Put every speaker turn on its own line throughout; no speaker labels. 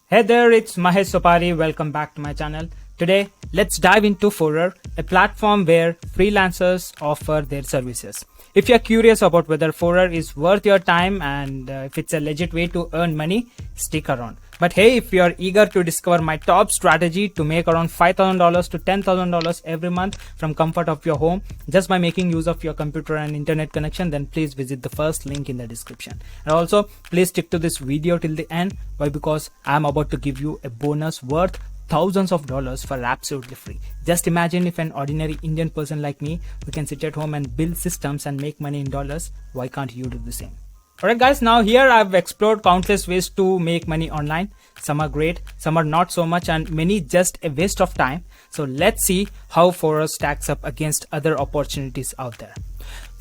Hey there, it's Mahesh Sopari. Welcome back to my channel. Today, let's dive into Fourerr, a platform where freelancers offer their services. If you're curious about whether Fourerr is worth your time and if it's a legit way to earn money, stick around. But hey, if you're eager to discover my top strategy to make around $5,000 to $10,000 every month from comfort of your home just by making use of your computer and internet connection, then please visit the first link in the description. And also, please stick to this video till the end. Why? Because I'm about to give you a bonus worth thousands of dollars for absolutely free. Just imagine if an ordinary Indian person like me who can sit at home and build systems and make money in dollars, why can't you do the same? Alright guys, now here I've explored countless ways to make money online. Some are great, some are not so much, and many just a waste of time. So let's see how Fourerr stacks up against other opportunities out there.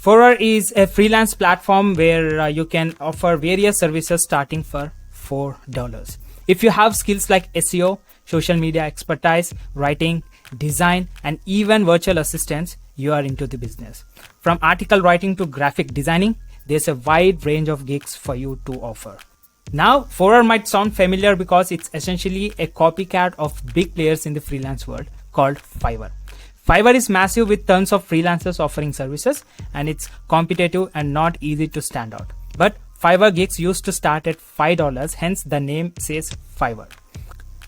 Fourerr is a freelance platform where you can offer various services starting for $4. If you have skills like SEO, social media expertise, writing, design, and even virtual assistants, you are into the business. From article writing to graphic designing, there's a wide range of gigs for you to offer. Now, Fourerr might sound familiar because it's essentially a copycat of big players in the freelance world called Fiverr. Fiverr is massive with tons of freelancers offering services, and it's competitive and not easy to stand out. But Fiverr gigs used to start at $5, hence the name says Fiverr.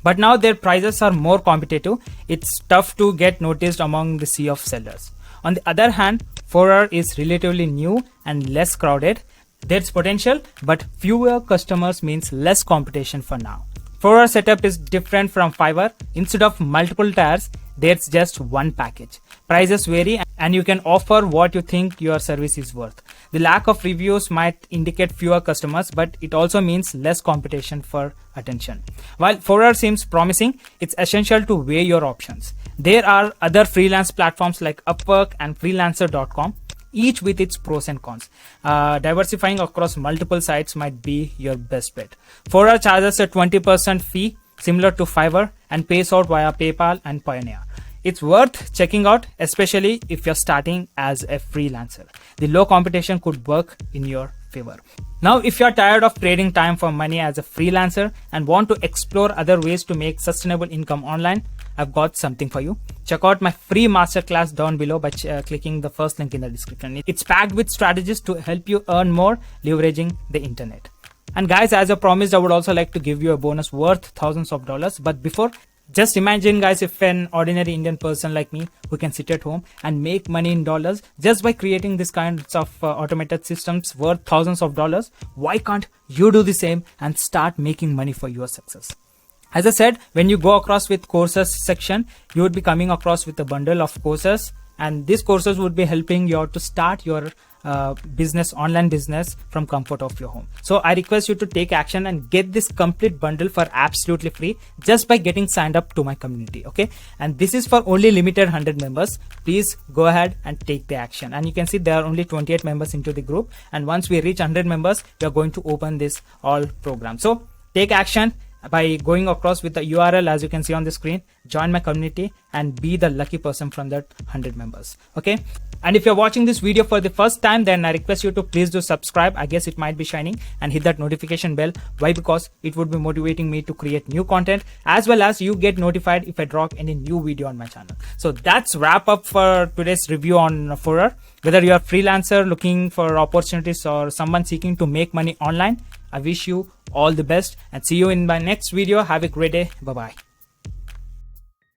But now their prices are more competitive. It's tough to get noticed among the sea of sellers. On the other hand, Fourerr is relatively new and less crowded. There's potential, but fewer customers means less competition for now. Fourerr setup is different from Fiverr. Instead of multiple tiers, there's just one package. Prices vary and you can offer what you think your service is worth. The lack of reviews might indicate fewer customers, but it also means less competition for attention. While Fourerr seems promising, it's essential to weigh your options. There are other freelance platforms like Upwork and Freelancer.com, each with its pros and cons. Diversifying across multiple sites might be your best bet. Fourerr charges a 20% fee similar to Fiverr and pays out via PayPal and Payoneer. It's worth checking out, especially if you're starting as a freelancer. The low competition could work in your favor. Now, if you're tired of trading time for money as a freelancer and want to explore other ways to make sustainable income online, I've got something for you. Check out my free masterclass down below by clicking the first link in the description. It's packed with strategies to help you earn more leveraging the internet. And guys, as I promised, I would also like to give you a bonus worth thousands of dollars. But before, just imagine guys, if an ordinary Indian person like me who can sit at home and make money in dollars just by creating these kinds of automated systems worth thousands of dollars, why can't you do the same and start making money for your success? As I said, when you go across with courses section, you would be coming across with a bundle of courses, and these courses would be helping you to start your online business from comfort of your home. So I request you to take action and get this complete bundle for absolutely free just by getting signed up to my community. Okay, and this is for only limited 100 members. Please go ahead and take the action. And you can see there are only 28 members into the group, and once we reach 100 members, we are going to open this all program. So take action by going across with the URL as you can see on the screen. Join my community and be the lucky person from that 100 members. Okay, and if you're watching this video for the first time, then I request you to please do subscribe. I guess it might be shining, and hit that notification bell. Why? Because it would be motivating me to create new content, as well as you get notified if I drop any new video on my channel. So that's wrap up for today's review on Fourerr. Whether you're a freelancer looking for opportunities or someone seeking to make money online, I wish you all the best and see you in my next video. Have a great day. Bye bye.